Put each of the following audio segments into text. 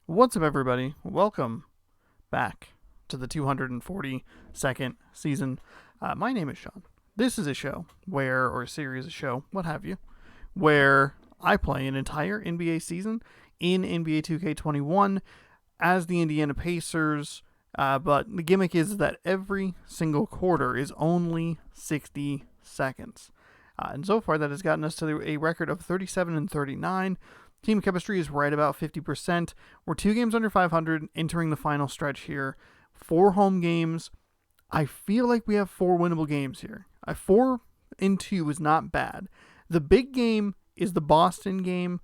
What's up, everybody? Welcome back to the 242nd season. My name is Sean. This is a show or a series of show, what have you, where I play an entire NBA season in NBA 2K21 as the Indiana Pacers, but the gimmick is that every single quarter is only 60 seconds. And so far, that has gotten us to a record of 37-39. Team chemistry is right about 50%. We're 2 games under 500 entering the final stretch here. 4 home games. I feel like we have 4 winnable games here. 4-2 is not bad. The big game is the Boston game.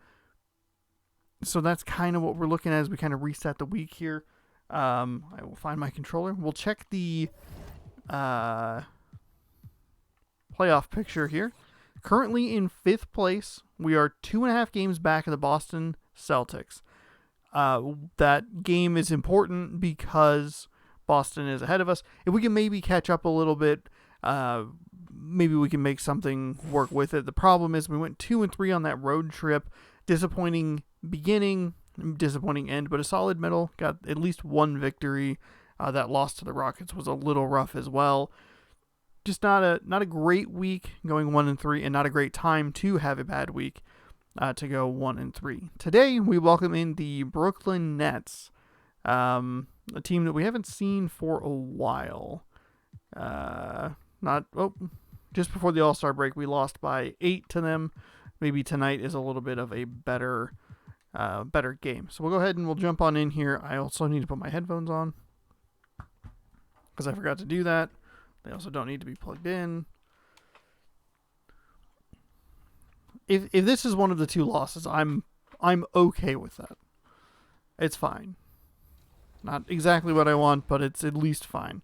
So that's kind of what we're looking at as we kind of reset the week here. I will find my controller. We'll check the playoff picture here. Currently in 5th place, we are 2.5 games back of the Boston Celtics. That game is important because Boston is ahead of us. If we can maybe catch up a little bit, maybe we can make something work with it. The problem is we went 2-3 on that road trip. Disappointing beginning, disappointing end, but a solid middle. Got at least 1 victory. That loss to the Rockets was a little rough as well. Just not a great week going 1-3, and not a great time to have a bad week to go 1-3. Today we welcome in the Brooklyn Nets, a team that we haven't seen for a while. Just before the All-Star break, we lost by 8 to them. Maybe tonight is a little bit of a better game. So we'll go ahead and we'll jump on in here. I also need to put my headphones on because I forgot to do that. They also don't need to be plugged in. If this is one of the 2 losses, I'm okay with that. It's fine. Not exactly what I want, but it's at least fine.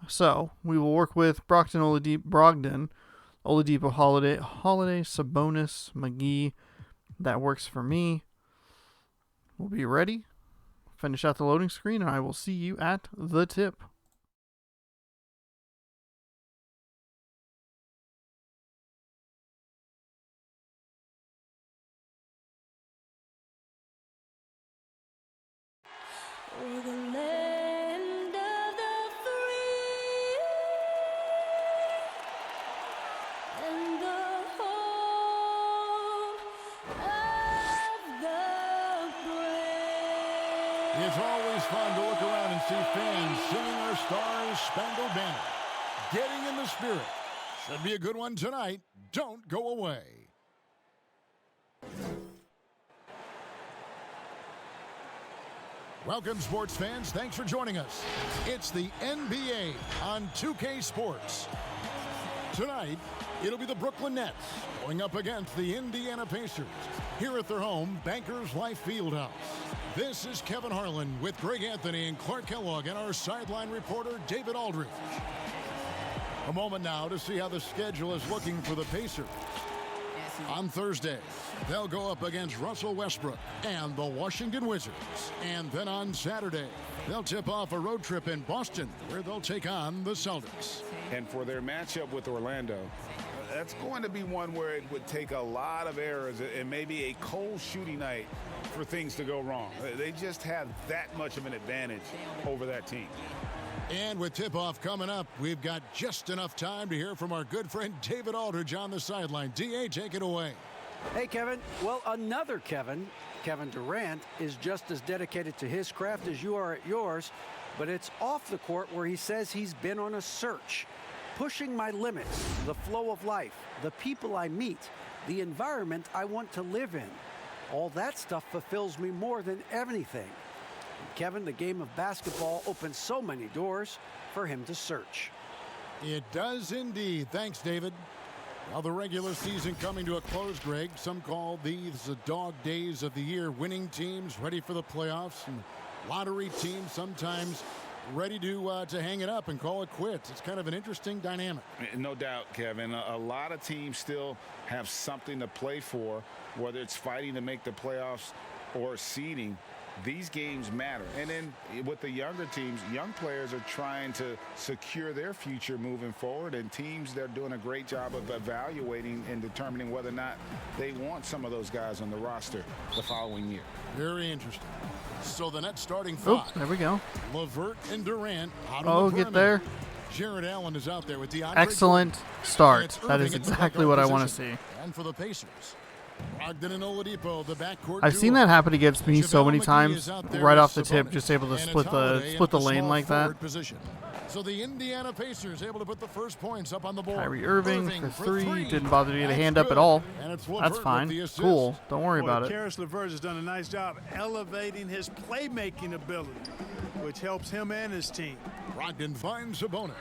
So we will work with Brogdon, Oladipo, Holiday, Sabonis, McGee. That works for me. We'll be ready. Finish out the loading screen, and I will see you at the tip. It's always fun to look around and see fans singing our Stars Spangled Banner. Getting in the spirit. Should be a good one tonight. Don't go away. Welcome, sports fans. Thanks for joining us. It's the NBA on 2K Sports. Tonight, it'll be the Brooklyn Nets going up against the Indiana Pacers here at their home, Bankers Life Fieldhouse. This is Kevin Harlan with Greg Anthony and Clark Kellogg and our sideline reporter, David Aldridge. A moment now to see how the schedule is looking for the Pacers. On Thursday, they'll go up against Russell Westbrook and the Washington Wizards. And then on Saturday, they'll tip off a road trip in Boston where they'll take on the Celtics. And for their matchup with Orlando, that's going to be one where it would take a lot of errors and maybe a cold shooting night for things to go wrong. They just have that much of an advantage over that team. And with tip-off coming up, we've got just enough time to hear from our good friend David Aldridge on the sideline. D.A., take it away. Hey, Kevin. Well, another Kevin Durant, is just as dedicated to his craft as you are at yours, but it's off the court where he says he's been on a search, pushing my limits, the flow of life, the people I meet, the environment I want to live in. All that stuff fulfills me more than anything. Kevin, the game of basketball opens so many doors for him to search. It does indeed. Thanks, David. Well, the regular season coming to a close, Greg. Some call these the dog days of the year. Winning teams ready for the playoffs, and lottery teams sometimes ready to hang it up and call it quits. It's kind of an interesting dynamic. No doubt, Kevin. A lot of teams still have something to play for, whether it's fighting to make the playoffs or seeding. these games matter. And then with the younger teams, young players are trying to secure their future moving forward, and teams, they're doing a great job of evaluating and determining whether or not they want some of those guys on the roster the following year. Very interesting. So the Nets starting Oh, five. there we go. LeVert and Durant out Oh, on the get perimeter. there. Jared Allen is out there with DeAndre Excellent Jordan. And start. it's That is Irving at the exactly backcourt what I want to position. see. And for the Pacers, Brogdon and Oladipo, the backcourt I've seen duo. that happen against me so JaVale many McGee times, is out there right with off the tip, Sabonis. just able to And split it's Holiday the in split the the lane small like that. forward position. So the Indiana Pacers able to put the first points up on the board. Kyrie Irving for three. Didn't bother to get a hand up at all. And it's That's LeVert with fine. the assist. Cool. Don't worry about it. Karis LeVert has done a nice job elevating his playmaking ability, which helps him and his team. Brogdon finds Sabonis.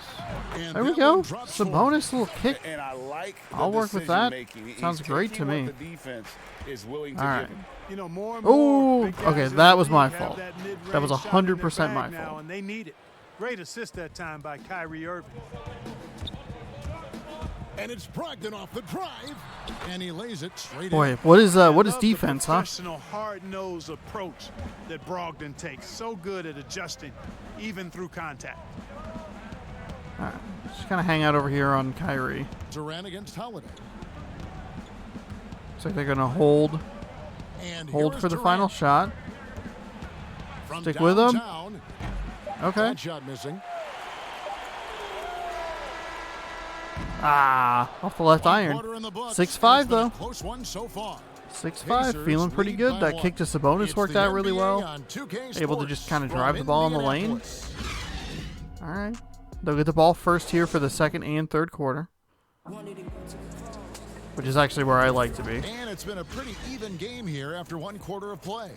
And There we that go. one drops for him. Sabonis little kick. And I like the I'll work with that. decision-making. Sounds He's great taking to me. what the defense is willing to All right. give him. You know, more and Ooh, more big guys okay, in that the was my league have fault. that mid-range That was shot in their 100% my bag now, fault. and they need it. Great assist that time by Kyrie Irving. And it's Brogdon off the drive. And he lays it straight Boy, in. what is I love defense, the huh? professional, hard-nosed approach that Brogdon takes. So good at adjusting, even through contact. All right, just kind of hang out over here on Kyrie. Durant against Holiday. Looks like they're gonna hold And for here's the Durant final shot. from Stick with him. downtown. Okay. That shot missing. Ah, off the left iron. 6'5" though. Close one so far. 6'5", feeling pretty good. That kick to Sabonis worked out really well. Able to just kind of drive the ball in the lane. All right. They'll get the ball first here for the second and third quarter, which is actually where I like to be. And it's been a pretty even game here after one quarter of play.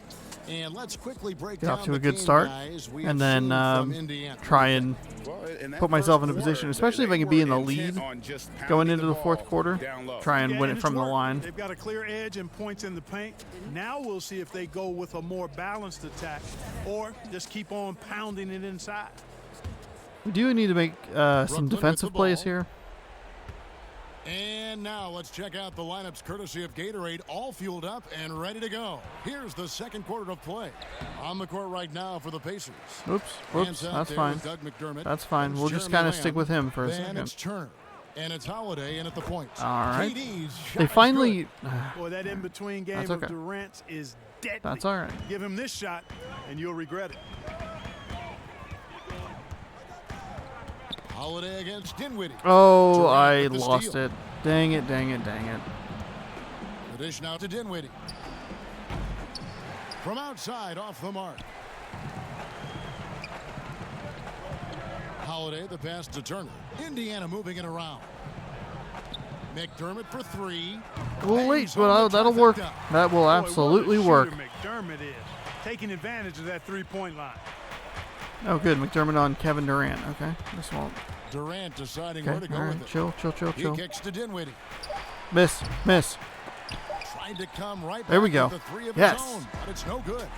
And let's quickly break Get down off to a the good game, start, guys, we and have then seen from Indiana. try and Well, in that put myself in a first position, quarter, especially if I they can be in the were lead intent on just going pounding into the fourth ball quarter. down low. Try and Yeah, win and it from it's the worked. line. They've got a clear edge and points in the paint. Now we'll see if they go with a more balanced attack or just keep on pounding it inside. We do need to make some defensive plays here. And now let's check out the lineups courtesy of Gatorade, all fueled up and ready to go. Here's the second quarter of play. On the court right now for the Pacers. Whoops, Hands out that's there fine. with Doug McDermott. That's fine. It's We'll just Jeremy kind of Lamb. stick with him for a Then second. it's Turner. And it's Holiday in at the point. All right. KD's shot They is finally. Boy, that in-between game That's of okay. Durant's is deadly. That's all right. Give him this shot, and you'll regret it. good. Holiday against Dinwiddie. Oh, Durant I with the lost steal. it. Dang it, dang it, dang it. The dish now to Dinwiddie. From outside, off the mark. Holiday, the pass to Turner. Indiana moving it around. McDermott for three. Well, wait, Bangs on well, the that'll work. trifecta. That will Boy, absolutely what a work. shooter McDermott is taking advantage of that three-point line. Oh, good. McDermott on Kevin Durant. Okay, this won't. Durant deciding Okay, where to go all with right. it. Chill, chill, chill, He chill. kicks to Dinwiddie. Miss. Trying to come right There we back go. with the three of Yes. its own, but it's no good.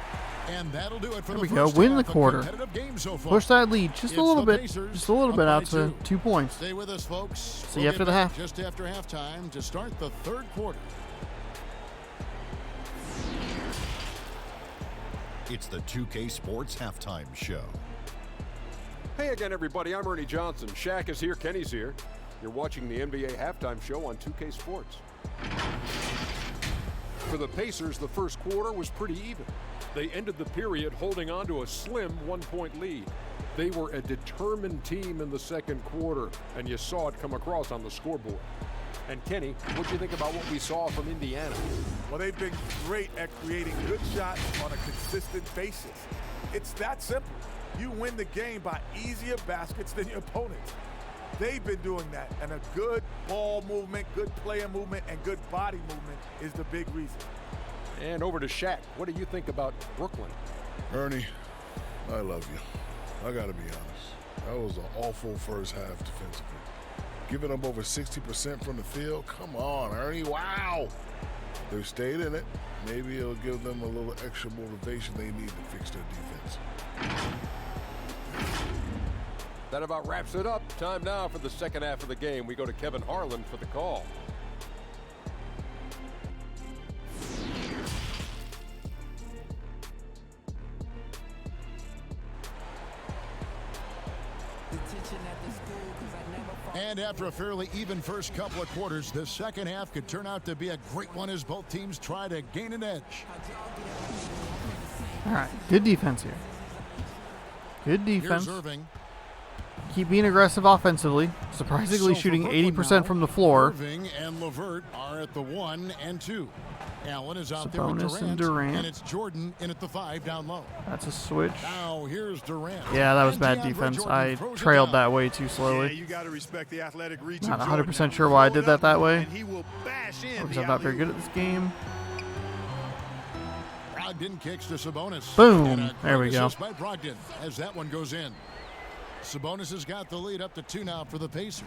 And that'll do it for There the we go. first Win half. the A quarter. competitive game so far. Push that lead just a It's little the bit. Pacers Just a little up bit by out to 2. 2 points. Stay with us, folks. See you We'll after get the back half. Just after halftime to start the third quarter. It's the 2K Sports Halftime Show. Hey again, everybody. I'm Ernie Johnson. Shaq is here. Kenny's here. You're watching the NBA Halftime Show on 2K Sports. For the Pacers, the first quarter was pretty even. They ended the period holding on to a slim 1-point lead. They were a determined team in the second quarter, and you saw it come across on the scoreboard. And Kenny, what do you think about what we saw from Indiana? Well, they've been great at creating good shots on a consistent basis. It's that simple. You win the game by easier baskets than your opponents. They've been doing that, and a good ball movement, good player movement, and good body movement is the big reason. And over to Shaq. What do you think about Brooklyn? Ernie, I love you. I gotta be honest. That was an awful first half defensively. Giving up over 60% from the field? Come on, Ernie, wow! They've stayed in it. Maybe it'll give them a little extra motivation they need to fix their defense. That about wraps it up. Time now for the second half of the game. We go to Kevin Harlan for the call. And after a fairly even first couple of quarters, the second half could turn out to be a great one as both teams try to gain an edge. All right, good defense here. Good defense. Here's Irving. Keep being aggressive offensively. Surprisingly So for shooting Brooklyn 80% now, from the floor. Irving and LeVert are at the 1 and 2. Allen is out Sabonis there with and Durant, Durant. and it's Jordan in at the 5 down low. That's a switch. Now here's Durant. Yeah, that was And bad DeAndre defense. Jordan I throws it trailed down. that way too Yeah, slowly. you got to respect the athletic reach. Not of 100% Jordan. sure why I Throw did it that up, that way. and he will bash in Because the I'm not very alley-oop. good at this game. Brogdon kicks to Sabonis. Boom. And a There we great go. assist by Brogdon as that one goes in. Sabonis has got the lead up to 2 now for the Pacers.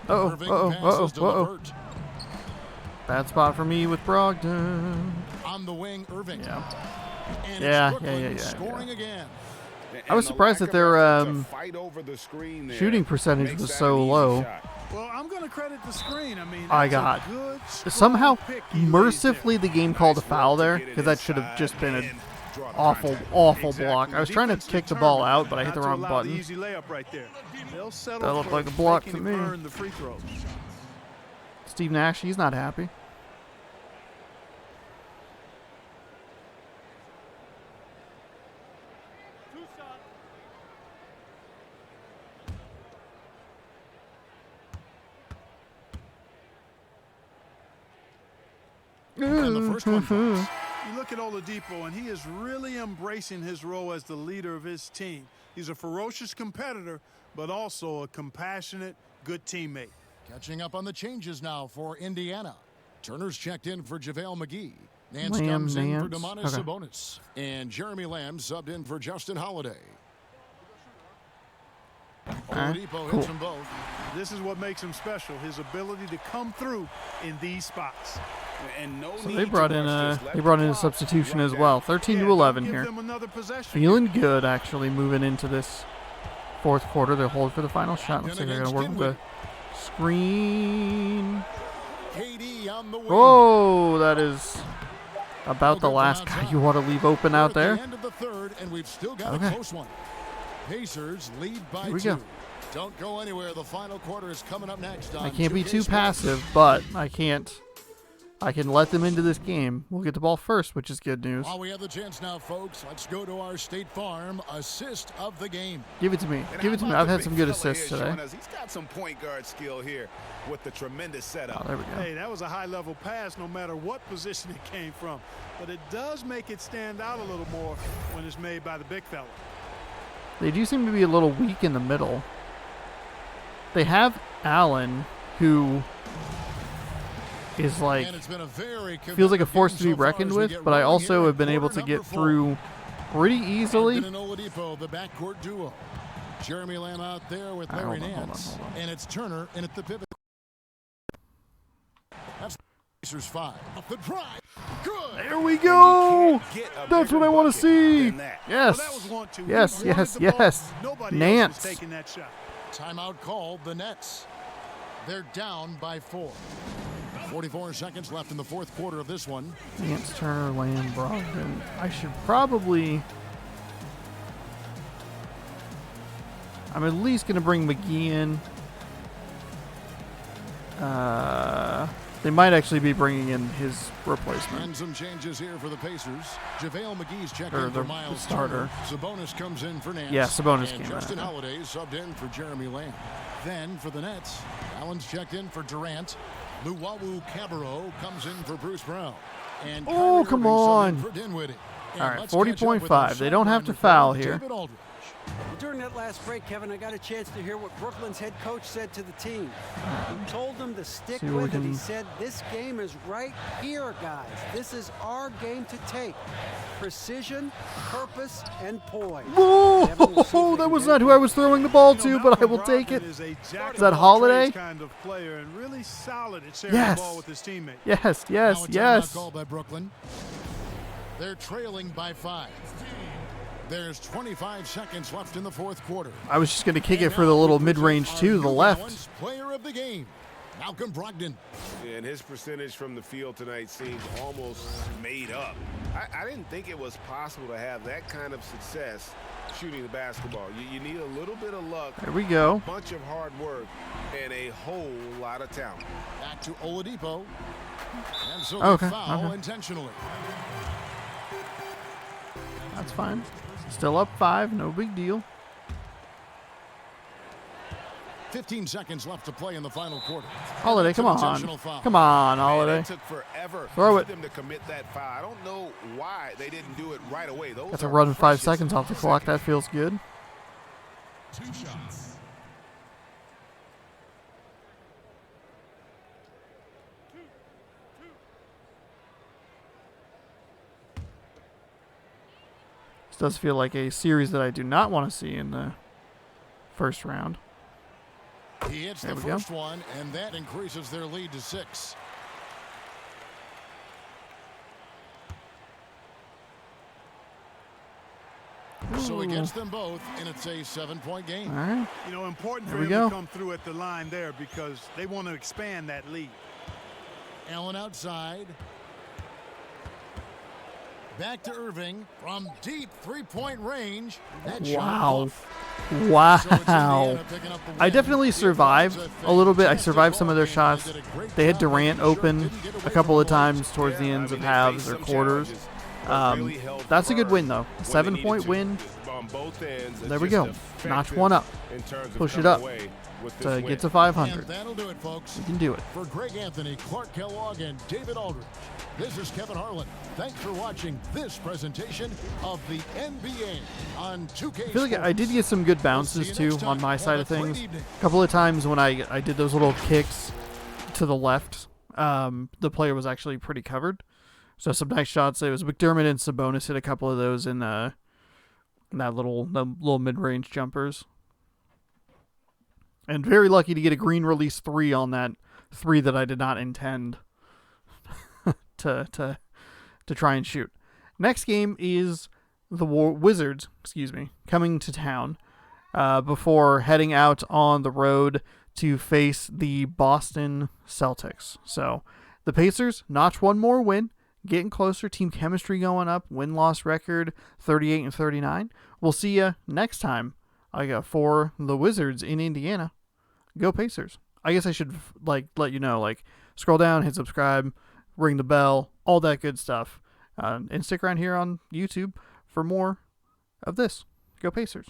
Irving passes to LeVert. Bad spot for me with Brogdon. On the wing, Irving. Yeah. And Yeah, it's Brooklyn yeah. scoring again. I was surprised that their shooting percentage was so low. Well, I'm going to credit the screen. I mean, I that's a got good, strong somehow pick he lays mercifully the game called a foul there because that should have just been an awful block. I was trying to kick the ball out, but I hit the wrong The button. easy layup right there. They'll settle That looked for like a block making to him me. earn the free throws. Steve Nash, he's not happy. And the first one falls. You look at Oladipo, and he is really embracing his role as the leader of his team. He's a ferocious competitor, but also a compassionate, good teammate. Catching up on the changes now for Indiana. Turner's checked in for JaVale McGee. Nance Lamb, comes in for Nance. Domantas Okay. Sabonis. And Jeremy Lamb subbed in for Justin Holiday. Oladipo cool. hits them both. This is what makes him special, his ability to come through in these spots. And no So need they to brought in rush a this. Let they brought the in a clock substitution run as down. well. 13 to Yeah, 11 give here. them another possession. Feeling good actually moving into this fourth quarter. They'll hold for the final shot. Looks like they're gonna work with the screen. KD on the wing. Oh, that is about the last guy you want to leave open out We're at there. the end of the third, and we've still got Okay. a close one. Pacers lead by Here we 2. go. Don't go anywhere. The final quarter is coming up next. I On can't be 2K too Sports. passive, but I can let them into this game. We'll get the ball first, which is good news. While we have the chance now, folks, let's go to our State Farm assist of the game. Give it to me. And Give how it to me. about I've the had big some good fella assists here today. showing us He's got some point guard skill here with the tremendous setup. Oh, there we go. Hey, that was a high-level pass no matter what position it came from. But it does make it stand out a little more when it's made by the big fella. They do seem to be a little weak in the middle. They have Allen, who is like And it's been a very feels like a competitive force game to be so far reckoned as we with, get but I rolling also here have been in able to quarter get number 4. through pretty easily. Brogdon and Oladipo, the backcourt duo. Jeremy Lamb out there with All right, Larry hold on, Nance. hold on. And it's Turner in at the pivot. That's Pacers 5. Off the drive. Good. There we go. Get a That's bigger what I want to bucket see. than that. Yes. Well, that was 1-2. Yes, He wanted yes, the ball. yes. Nobody Nance. else was taking that shot. Timeout called. The Nets. They're down by 4. 44 seconds left in the fourth quarter of this one. Nance, Turner, Lamb, Brogdon. I should probably. I'm at least going to bring McGee in. They might actually be bringing in his replacement. And some changes here for the Pacers. JaVale McGee's checked Or in for the Miles starter. Turner. Sabonis comes in for Nance. Yeah, Sabonis and came Justin in. Holiday subbed in for Jeremy Lamb. Then for the Nets, Allen's checked in for Durant. Luwawu Cabarro comes in for Bruce Brown. And Oh, Kyrie come Irving subbed on. in for Dinwiddie. And All right, let's catch up with our 40.5. They don't have to sideline foul reporter, here. David Aldridge. During that last break, Kevin, I got a chance to hear what Brooklyn's head coach said to the team. He told them to stick See what we with it. He can- said, this game is right here, guys. This is our game to take. Precision, purpose, and poise. Whoa! Kevin, we'll see if we That can was get not it who I was throwing the ball You know, to, but I Malcolm will take Brogdon it. Is a jack Is that of all Holiday? trades kind of player and really solid at sharing Yes. the ball with his teammates. Yes, Now yes, a timeout yes. called by Brooklyn. They're trailing by 5. There's 25 seconds left in the fourth quarter. I was just going to kick it And for now the little we present mid-range our to the New left. Orleans player of the game, Malcolm Brogdon. And his percentage from the field tonight seems almost made up. I didn't think it was possible to have that kind of success shooting the basketball. You need a little bit of luck. There we go. A bunch of hard work and a whole lot of talent. Back to Oladipo. And so Okay, they foul okay. intentionally. That's fine. Still up 5. No big deal. 15 seconds left to play in the final quarter. Holiday, come on. Intentional foul. Come on, Man, Holiday. it took forever Throw for it. them to commit that foul. I don't know why they didn't do it right away. Those Got to are run 5 precious seconds off the clock. That feels good. 2 shots. This does feel like a series that I do not want to see in the first round. He hits There the we go. first one, and that increases their lead to 6. So he gets them both, and it's a 7-point game. All right. You know, important for There we him go. to come through at the line there because they want to expand that lead. Allen outside. Back to Irving from deep 3-point range. That shot Wow. off. Wow. So it's Indiana picking up the I win. definitely survived a little bit. I survived some of their shots. They had Durant open a couple of times towards the ends of halves or quarters. That's a good win, though. 7-point win. There we go. Notch one up. Push it up to get to And 500. that'll do it, folks. You can do it. For Greg Anthony, Clark Kellogg, and David Aldridge, this is Kevin Harlan. Thanks for watching this presentation of the NBA on 2K I feel like I did get some good bounces, too, on my side of things. A couple of times when I did those little kicks to the left, the player was actually pretty covered. So some nice shots. It was McDermott and Sabonis hit a couple of those in the little mid-range jumpers. And very lucky to get a green release 3 on that 3 that I did not intend to try and shoot. Next game is the Wizards, coming to town before heading out on the road to face the Boston Celtics. So the Pacers notch one more win, getting closer, team chemistry going up, win-loss record 38-39. We'll see you next time for the Wizards in Indiana. Go Pacers. I guess I should let you know, scroll down, hit subscribe, ring the bell, all that good stuff. And stick around here on YouTube for more of this. Go Pacers.